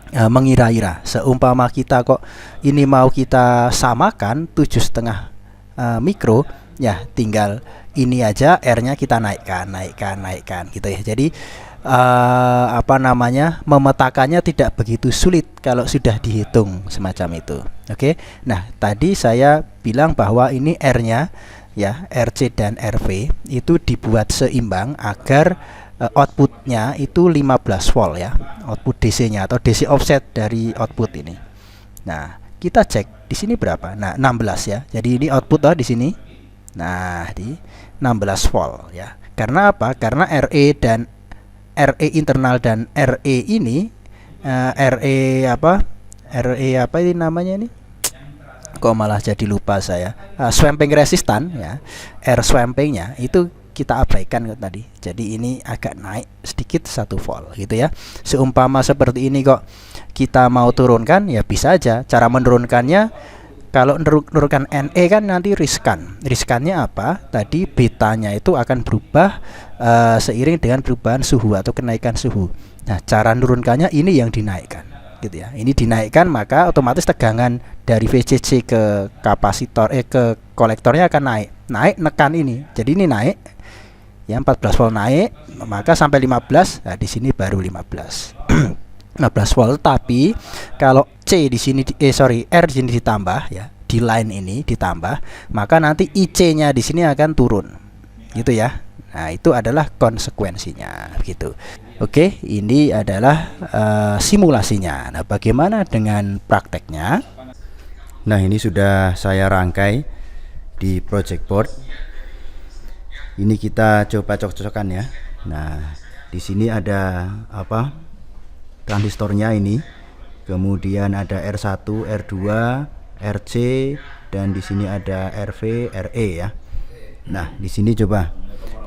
mengira-ira, seumpama kita kok ini mau kita samakan 7,5 mikro ya, tinggal ini aja R-nya kita naikkan gitu ya. Jadi memetakannya tidak begitu sulit kalau sudah dihitung semacam itu. Oke. Nah, tadi saya bilang bahwa ini R-nya ya, RC dan RV itu dibuat seimbang agar outputnya itu 15 volt ya, output DC-nya atau DC offset dari output ini. Nah, kita cek di sini berapa? Nah, 16 ya. Jadi ini output di sini. Nah, di 16 volt ya. Karena apa? Karena RE internal dan RE ini RE apa ini namanya ini? Kok malah jadi lupa saya. Swamping resistan ya. R swampingnya itu kita abaikan tadi. Jadi ini agak naik sedikit 1 volt gitu ya. Seumpama seperti ini kok kita mau turunkan ya bisa aja. Cara menurunkannya, kalau menurunkan NE kan nanti riskan. Riskannya apa? Tadi betanya itu akan berubah seiring dengan perubahan suhu atau kenaikan suhu. Nah, cara menurunkannya ini yang dinaikkan gitu ya. Ini dinaikkan, maka otomatis tegangan dari VCC ke kapasitor ke kolektornya akan naik nekan ini. Jadi ini naik ya, 14 volt naik, maka sampai 15. Nah, di sini baru 15. 15 volt, tapi kalau C di sini R di sini ditambah ya, di line ini ditambah, maka nanti IC-nya di sini akan turun. Gitu ya. Nah, itu adalah konsekuensinya begitu. Oke, ini adalah simulasinya. Nah, bagaimana dengan prakteknya? Nah, ini sudah saya rangkai di project board. Ini kita coba cocok-cocokan ya. Nah, di sini ada transistornya ini. Kemudian ada R1, R2, RC, dan di sini ada RV, RE ya. Nah, di sini coba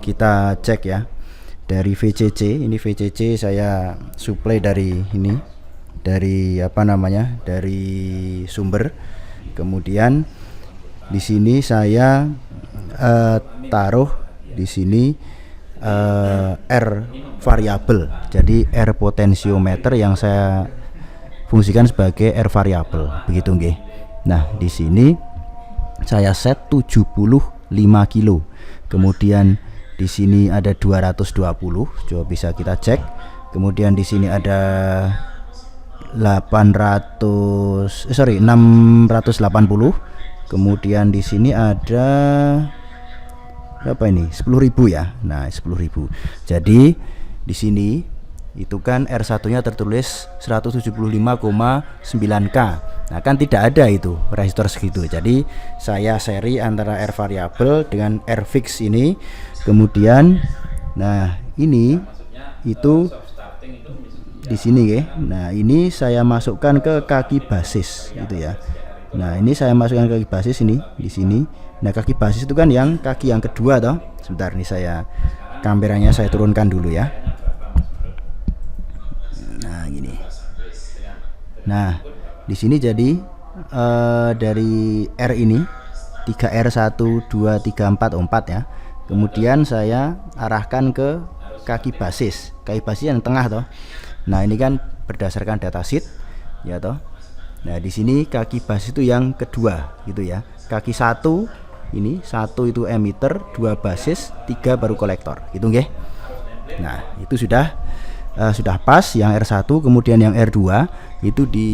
kita cek ya. Dari VCC, ini VCC saya supply dari ini. Dari dari sumber. Kemudian di sini saya taruh di sini R variabel. Jadi R potensiometer yang saya fungsikan sebagai R variabel, begitu nggih. Nah, di sini saya set 75 kilo. Kemudian di sini ada 220, coba bisa kita cek. Kemudian di sini ada 680. Kemudian di sini ada berapa ini? 10.000 ya. Nah, 10.000. Jadi di sini itu kan R1-nya tertulis 175,9K. Nah, kan tidak ada itu resistor segitu. Jadi saya seri antara R variabel dengan R fix ini. Kemudian nah, ini itu di sini ya. Nah, ini saya masukkan ke kaki basis gitu ya. Nah, ini saya masukkan ke kaki basis ini di sini. Nah, kaki basis itu kan kaki yang kedua toh. Sebentar, ini kameranya saya turunkan dulu ya. Nah, gini. Nah, di sini jadi dari R ini 3R 1 2 3 4 4 ya. Kemudian saya arahkan ke kaki basis. Kaki basis yang tengah toh. Nah, ini kan berdasarkan datasheet ya toh. Nah, di sini kaki basis itu yang kedua gitu ya. Kaki 1 ini 1 itu emitter, 2 basis, 3 baru kolektor gitu nggih. Nah, itu sudah pas yang R1. Kemudian yang R2 itu di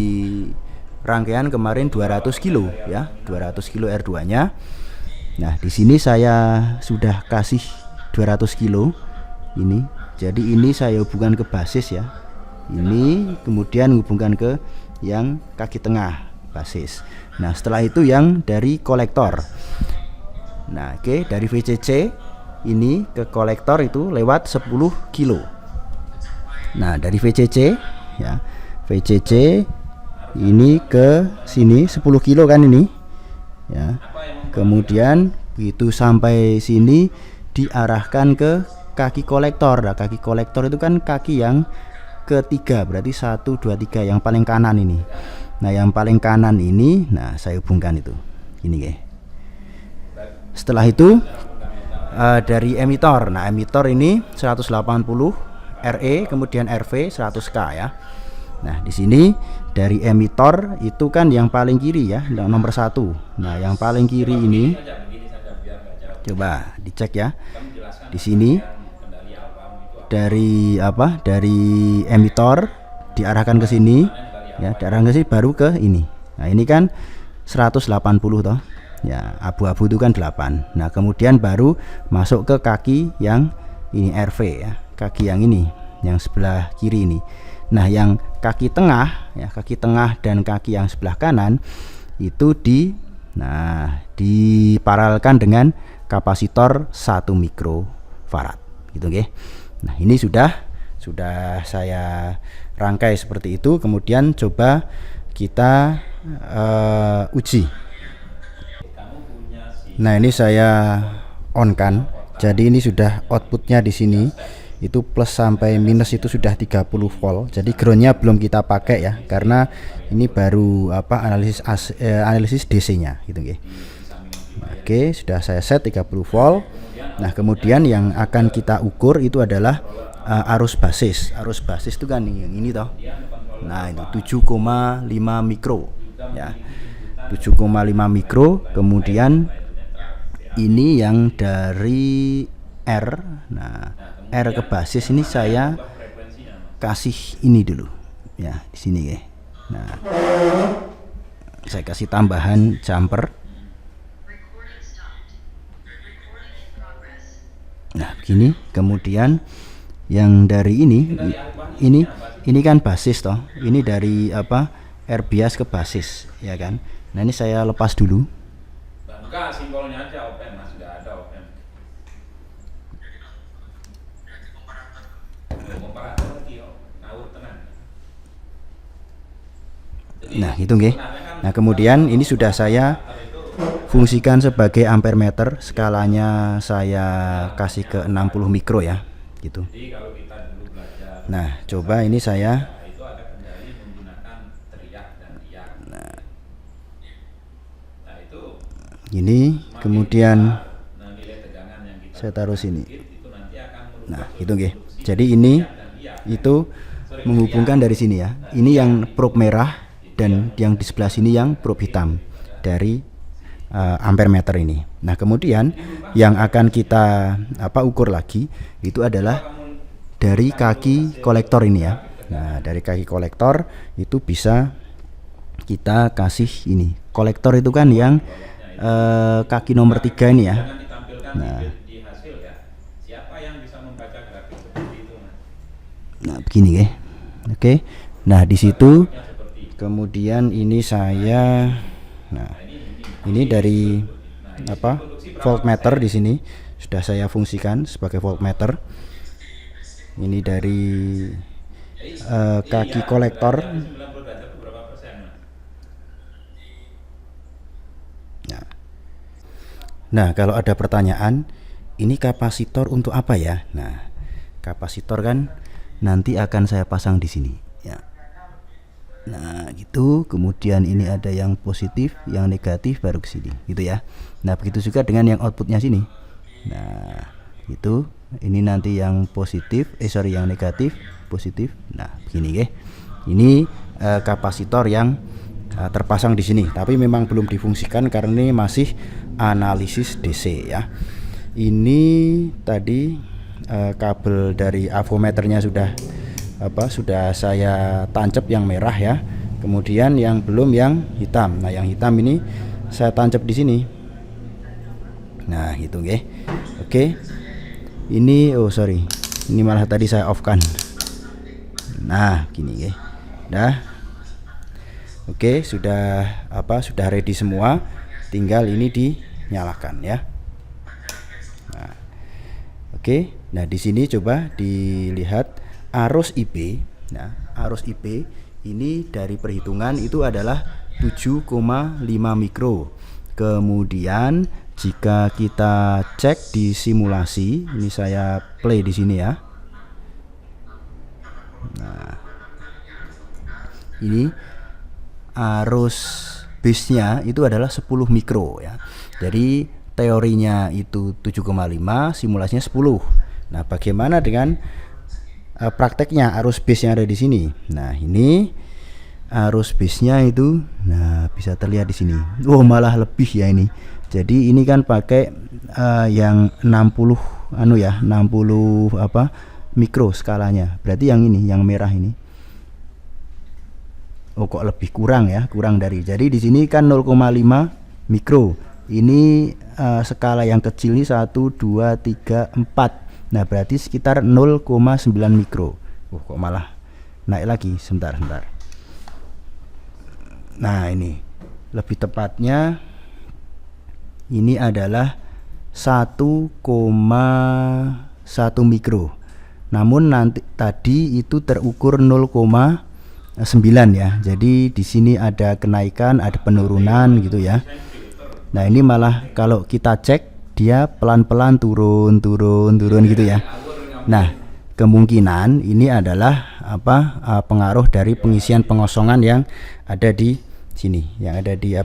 rangkaian kemarin 200 kilo ya, 200 kilo R2-nya. Nah, di sini saya sudah kasih 200 kilo ini. Jadi ini saya hubungkan ke basis ya. Ini kemudian hubungkan ke yang kaki tengah basis. Nah, setelah itu yang dari kolektor. Nah, oke, dari VCC ini ke kolektor itu lewat 10 kilo. Nah, dari VCC ya, VCC ini ke sini 10 kilo kan ini ya. Kemudian begitu sampai sini diarahkan ke kaki kolektor. Nah, kaki kolektor itu kan kaki yang ketiga, berarti 1, 2, 3 yang paling kanan ini. Nah, yang paling kanan ini, nah saya hubungkan itu ini ya. Setelah itu dari emitor. Nah, emitor ini 180 RE, kemudian RV 100K ya. Nah, di sini dari emitor itu kan yang paling kiri ya, nomor 1. Nah, yang paling kiri ini coba dicek ya. Di sini dari apa? Dari emitor diarahkan ke sini ya, diarahkan ke sini baru ke ini. Nah, ini kan 180 toh. Ya, abu-abu itu kan 8. Nah, kemudian baru masuk ke kaki yang ini RV ya, kaki yang ini, yang sebelah kiri ini. Nah, yang kaki tengah ya, kaki tengah dan kaki yang sebelah kanan itu diparalelkan dengan kapasitor 1 mikrofarad gitu nggih. Nah, ini sudah saya rangkai seperti itu. Kemudian coba kita uji. Nah, ini saya on kan. Jadi ini sudah outputnya di sini itu plus sampai minus itu sudah 30 volt. Jadi groundnya belum kita pakai ya, karena ini baru analisis DC-nya gitu nggih. Oke, sudah saya set 30 volt. Nah, kemudian yang akan kita ukur itu adalah arus basis. Arus basis itu kan yang ini toh. Nah, itu 7,5 mikro ya. 7,5 mikro. Kemudian ini yang dari R. Nah, R ke basis ini saya kasih ini dulu ya, di sini ya. Nah, saya kasih tambahan jumper. Nah, begini. Kemudian yang dari ini kan basis toh. Ini dari apa? R bias ke basis ya kan. Nah, ini saya lepas dulu. Buka simbolnya aja open, Mas, sudah ada open. Nah, gitu nggih. Nah, kemudian ini sudah saya fungsikan sebagai ampere meter, skalanya saya kasih ke 60 mikro ya, gitu. Nah, coba ini saya ini kemudian saya taruh sini. Nah, gitu nggih. Jadi ini itu menghubungkan dari sini ya. Ini yang probe merah dan yang di sebelah sini yang probe hitam dari ampere meter ini. Nah, kemudian yang akan kita ukur lagi itu adalah dari kaki kolektor ini ya. Nah, dari kaki kolektor itu bisa kita kasih ini. Kolektor itu kan yang kaki nomor 3 ini ya. Nah, begini ya. Oke. Nah, di situ kemudian ini saya ini dari voltmeter di sini sudah saya fungsikan sebagai voltmeter. Ini dari kaki kolektor. Nah, kalau ada pertanyaan, ini kapasitor untuk apa ya? Nah, kapasitor kan nanti akan saya pasang di sini ya. Nah, gitu. Kemudian ini ada yang positif, yang negatif baru ke sini gitu ya. Nah, begitu juga dengan yang outputnya sini. Nah, itu ini nanti yang positif, yang negatif, positif. Nah, begini ya. Ini kapasitor yang terpasang di sini, tapi memang belum difungsikan karena ini masih analisis DC ya. Ini tadi kabel dari avometernya sudah saya tancap yang merah ya. kemudian yang belum yang hitam. Nah, yang hitam ini saya tancap di sini. Nah, gitu nggih. Oke. Ini sorry. Ini malah tadi saya off kan. Nah, gini nggih. Dah. Oke, sudah sudah ready semua. Tinggal ini dinyalakan ya. Nah. Oke. Nah, di sini coba dilihat arus IP. Nah, arus IP ini dari perhitungan itu adalah 7,5 mikro. Kemudian jika kita cek di simulasi, ini saya play di sini ya. Nah, ini arus base-nya itu adalah 10 mikro ya. Jadi teorinya itu 7,5, simulasinya 10. Nah, bagaimana dengan prakteknya arus base yang ada di sini? Nah, ini arus base-nya itu, nah bisa terlihat di sini. Oh, malah lebih ya ini. Jadi ini kan pakai yang 60 mikro skalanya. Berarti yang ini, yang merah ini. Oh, kok lebih kurang ya, kurang dari. Jadi di sini kan 0,5 mikro. Ini skala yang kecil ini 1 2 3 4. Nah, berarti sekitar 0,9 mikro. Kok malah naik lagi, sebentar. Nah, ini lebih tepatnya ini adalah 1,1 mikro. Namun nanti tadi itu terukur 0,9 ya. Jadi di sini ada kenaikan, ada penurunan gitu ya. Nah, ini malah kalau kita cek dia pelan-pelan turun gitu ya. Nah, kemungkinan ini adalah pengaruh dari pengisian pengosongan yang ada di sini, yang ada di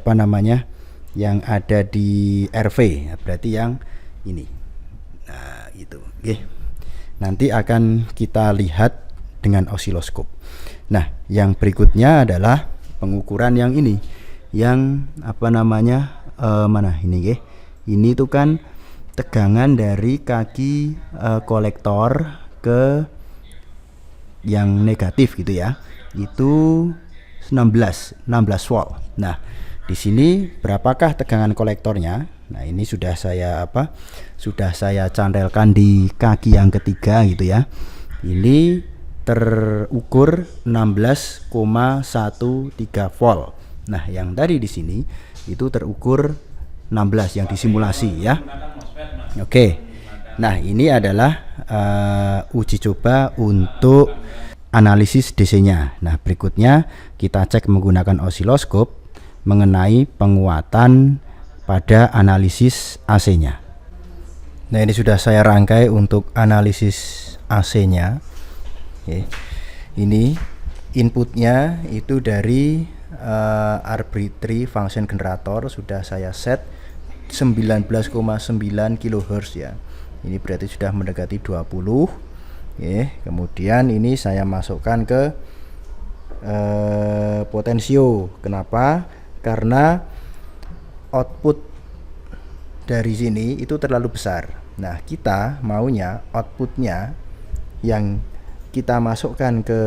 yang ada di RV ya, berarti yang ini. Nah, itu. Oke. Nanti akan kita lihat dengan osiloskop. Nah, yang berikutnya adalah pengukuran yang ini, yang mana ini nggih. Ini tuh kan tegangan dari kaki kolektor ke yang negatif gitu ya. Itu 16 volt. Nah, di sini berapakah tegangan kolektornya? Nah, ini sudah saya cantelkan di kaki yang ketiga gitu ya. Ini terukur 16,13 volt. Nah, yang tadi di sini itu terukur 16 yang disimulasi ya. Oke. Nah, ini adalah uji coba untuk analisis DC-nya. Nah, berikutnya kita cek menggunakan osiloskop mengenai penguatan pada analisis AC-nya. Nah, ini sudah saya rangkai untuk analisis AC-nya. Oke. Ini inputnya itu dari arbitrary function generator sudah saya set 19,9 kHz ya. Ini berarti sudah mendekati 20. Kemudian ini saya masukkan ke potensio. Kenapa? Karena output dari sini itu terlalu besar. Nah, kita maunya outputnya yang kita masukkan ke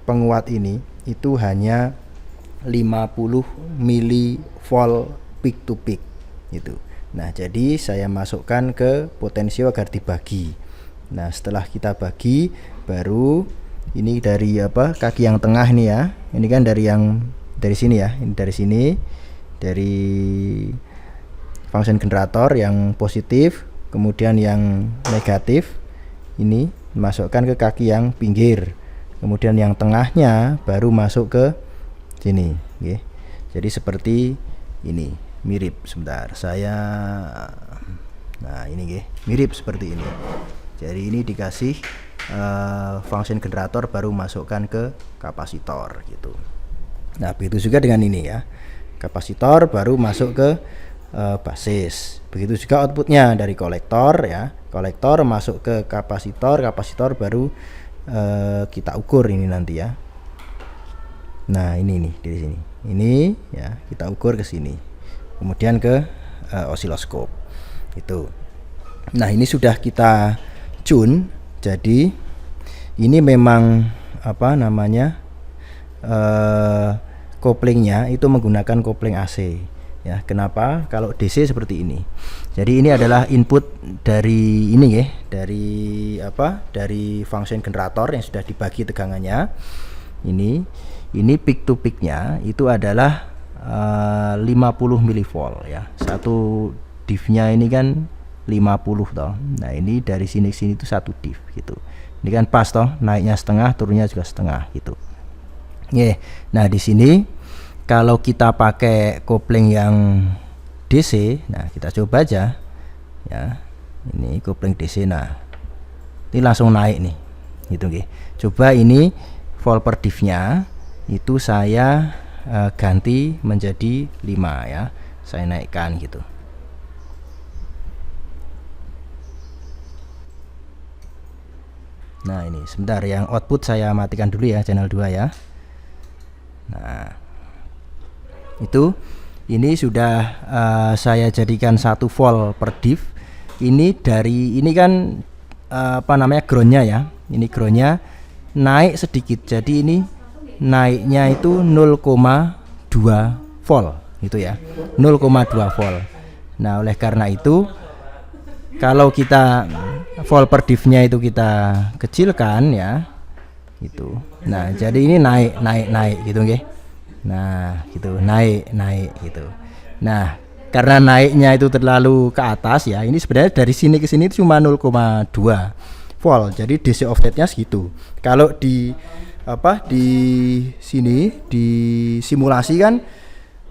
penguat ini itu hanya 50 mV peak to peak gitu. Nah, jadi saya masukkan ke potensio agar dibagi. Nah, setelah kita bagi, baru ini dari kaki yang tengah nih ya. Ini kan dari sini ya. Ini dari sini, dari function generator yang positif, kemudian yang negatif ini masukkan ke kaki yang pinggir. Kemudian yang tengahnya baru masuk ke sini, okay. Jadi seperti ini. Mirip, sebentar nah ini mirip seperti ini. Jadi ini dikasih function generator baru masukkan ke kapasitor gitu. Nah, begitu juga dengan ini ya, kapasitor baru masuk ke basis. Begitu juga outputnya dari kolektor ya, kolektor masuk ke kapasitor, kapasitor baru kita ukur ini nanti ya. Nah, ini nih di sini, ini ya kita ukur ke sini. Kemudian ke osiloskop itu. Nah, ini sudah kita tune. Jadi ini memang koplingnya itu menggunakan kopling AC ya. Kenapa? Kalau DC seperti ini. Jadi ini adalah input dari ini ya, dari function generator yang sudah dibagi tegangannya. Ini peak to peaknya itu adalah 50 mV ya. Satu div-nya ini kan 50 toh. Nah, ini dari sini ke sini itu 1 div gitu. Ini kan pas toh, naiknya setengah, turunnya juga setengah gitu. Nah, di sini kalau kita pakai kopling yang DC, nah kita coba aja ya. Ini kopling DC, nah ini langsung naik nih gitu nggih. Coba ini volt per div-nya itu saya ganti menjadi 5 ya. Saya naikkan gitu. Nah, ini sebentar, yang output saya matikan dulu ya, channel 2 ya. Nah, ini sudah saya jadikan 1 volt per div. Ini kan groundnya ya. Ini groundnya naik sedikit, jadi ini naiknya itu 0,2 volt gitu ya, 0,2 volt. Nah, oleh karena itu kalau kita volt per div-nya itu kita kecilkan ya gitu. Nah, jadi ini naik gitu nggih. Nah, gitu, naik gitu. Nah, karena naiknya itu terlalu ke atas ya, ini sebenarnya dari sini ke sini cuma 0,2 volt. Jadi DC offsetnya segitu. Kalau di sini di simulasi kan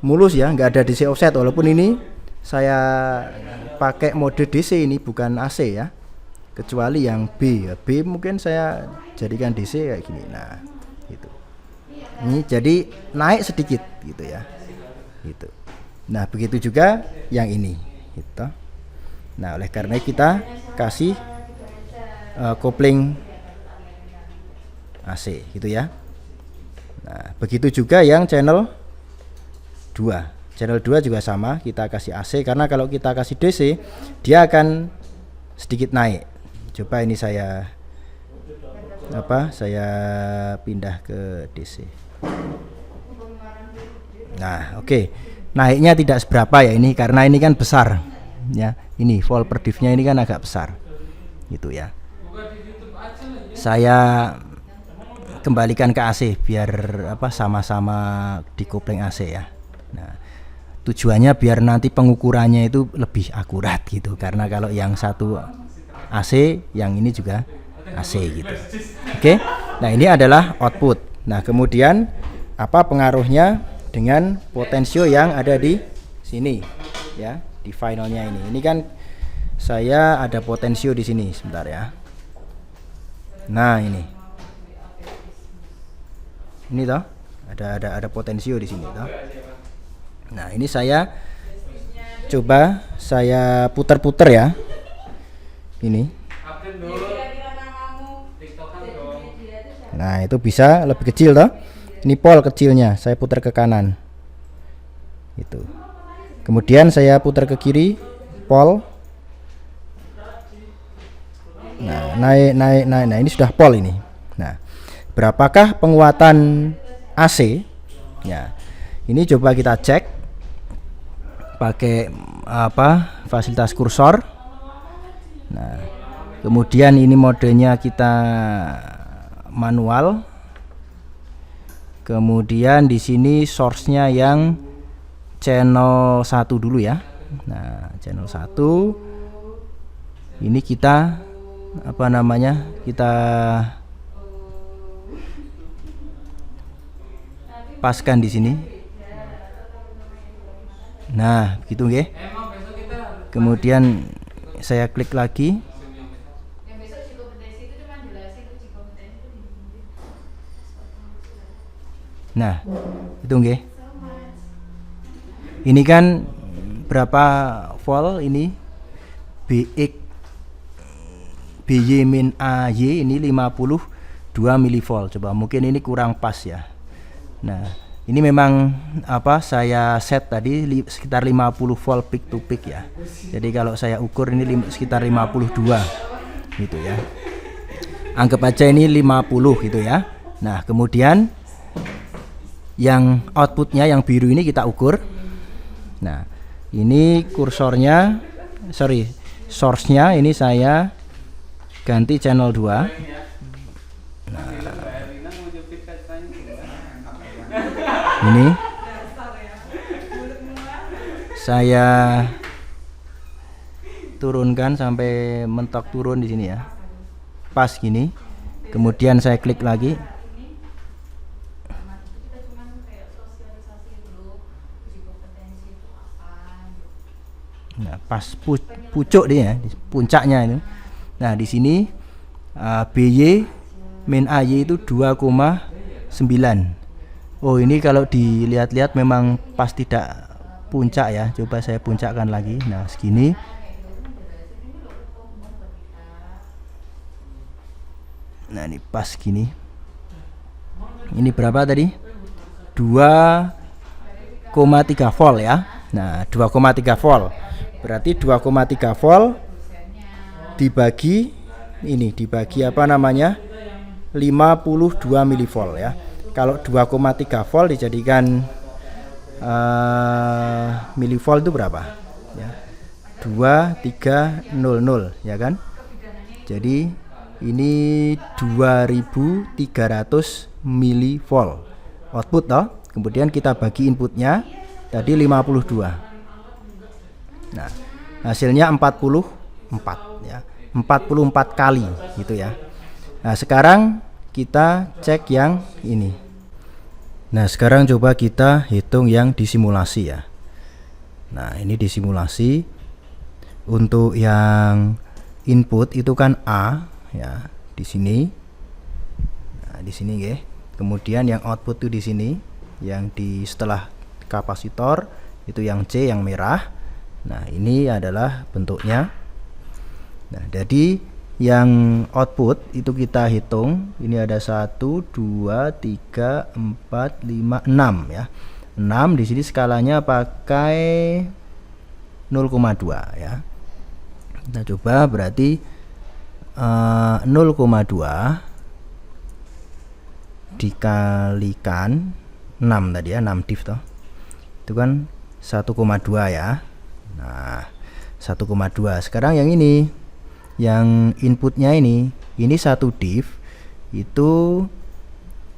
mulus ya, nggak ada DC offset, walaupun ini saya pakai mode DC, ini bukan AC ya, kecuali yang B ya. B mungkin saya jadikan DC kayak gini. Nah, gitu. Ini jadi naik sedikit gitu ya, gitu. Nah, begitu juga yang ini gitu. Nah, oleh karena kita kasih kopling AC gitu ya. Nah, begitu juga yang channel 2. Channel 2 juga sama, kita kasih AC, karena kalau kita kasih DC dia akan sedikit naik. Coba ini saya pindah ke DC. Nah, oke. Naiknya tidak seberapa ya ini, karena ini kan besar ya. Ini volt per div-nya ini kan agak besar gitu ya. Saya kembalikan ke AC biar sama-sama dikopling AC ya. Nah, tujuannya biar nanti pengukurannya itu lebih akurat gitu, karena kalau yang satu AC, yang ini juga AC gitu. Oke. Nah, ini adalah output. Nah, kemudian apa pengaruhnya dengan potensio yang ada di sini ya, di finalnya ini. Ini kan saya ada potensio di sini, sebentar ya. Nah, ini toh ada potensio di sini toh. Nah, ini saya coba saya putar-putar ya. Ini. Nah, itu bisa lebih kecil toh. Ini pol kecilnya, saya putar ke kanan. Itu. Kemudian saya putar ke kiri, pol. Nah, naik. Nah, ini sudah pol ini. Nah, berapakah penguatan AC? Ya. Ini coba kita cek pakai fasilitas kursor. Nah, kemudian ini modenya kita manual. Kemudian di sini source-nya yang channel 1 dulu ya. Nah, channel 1 ini kita kita paskan di sini. Nah, gitu nggih. Kemudian saya klik lagi. Nah, itu nggih. Ini kan berapa volt ini? BY min AY ini 52 mV. Coba mungkin ini kurang pas ya. Nah, ini memang saya set tadi sekitar 50 volt peak to peak ya. Jadi kalau saya ukur ini sekitar 52 gitu ya. Anggap aja ini 50 gitu ya. Nah, kemudian yang outputnya yang biru ini kita ukur. Nah, ini kursornya, source-nya ini saya ganti channel 2. Nah, ini saya turunkan sampai mentok turun di sini ya, pas gini. Kemudian saya klik lagi. Nah, pas pucuk dia ya, puncaknya ini. Nah, di sini BY min AY itu 2,9. Oh, ini kalau dilihat-lihat memang pas tidak puncak ya. Coba saya puncakkan lagi. Nah, segini. Nah, ini pas gini. Ini berapa tadi? 2,3 volt ya. Nah, 2,3 volt. Berarti 2,3 volt dibagi ini, dibagi apa namanya? 52 milivolt ya. Kalau 2,3 volt dijadikan milivolt itu berapa? Ya. 2300 ya kan? Jadi ini 2300 milivolt output toh. Kemudian kita bagi inputnya tadi 52. Nah, hasilnya 44 ya. 44 kali gitu ya. Nah, sekarang kita cek yang ini. Nah, sekarang coba kita hitung yang disimulasi ya. Nah, ini disimulasi. Untuk yang input itu kan A ya, di sini. Nah, di sini ya. Kemudian yang output itu di sini, yang di setelah kapasitor itu yang C yang merah. Nah, ini adalah bentuknya. Nah, jadi yang output itu kita hitung. Ini ada 1, 2, 3, 4, 5, 6 ya. 6 di sini skalanya pakai 0,2 ya. Kita coba berarti 0,2 dikalikan 6 tadi ya, 6 div toh. Itu kan 1,2 ya. Nah, 1,2. Sekarang yang ini, yang inputnya ini 1 div itu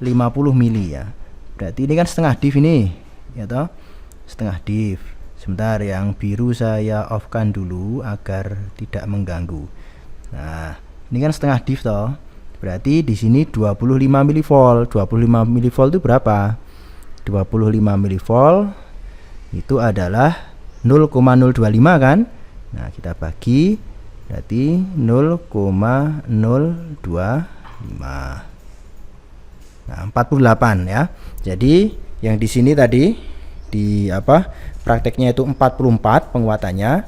50 mili ya. Berarti ini kan setengah div ini, ya toh? Setengah div. Sebentar, yang biru saya off-kan dulu agar tidak mengganggu. Nah, ini kan setengah div toh. Berarti di sini 25 milivolt. 25 milivolt itu berapa? 25 milivolt itu adalah 0,025 kan? Nah, kita bagi berarti 0,025. Nah, 48 ya. Jadi yang di sini tadi di prakteknya itu 44 penguatannya.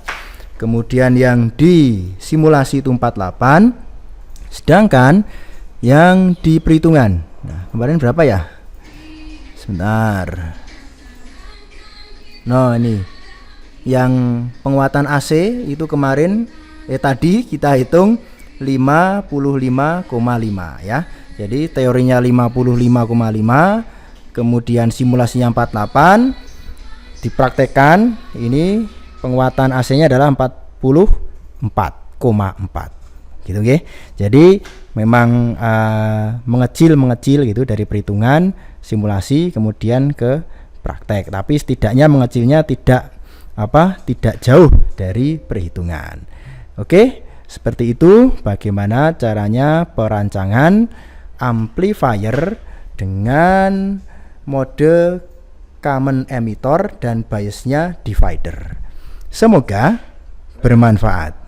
Kemudian yang di simulasi itu 48. Sedangkan yang di perhitungan, nah, kemarin berapa ya? Sebentar. Nah, ini yang penguatan AC itu kemarin tadi kita hitung 55,5 ya. Jadi teorinya 55,5, kemudian simulasinya 48, dipraktekkan ini penguatan AC-nya adalah 44,4 gitu nggih. Jadi memang mengecil gitu dari perhitungan, simulasi kemudian ke praktek. Tapi setidaknya mengecilnya tidak jauh dari perhitungan. Oke, seperti itu bagaimana caranya perancangan amplifier dengan mode common emitter dan biasnya divider. Semoga bermanfaat.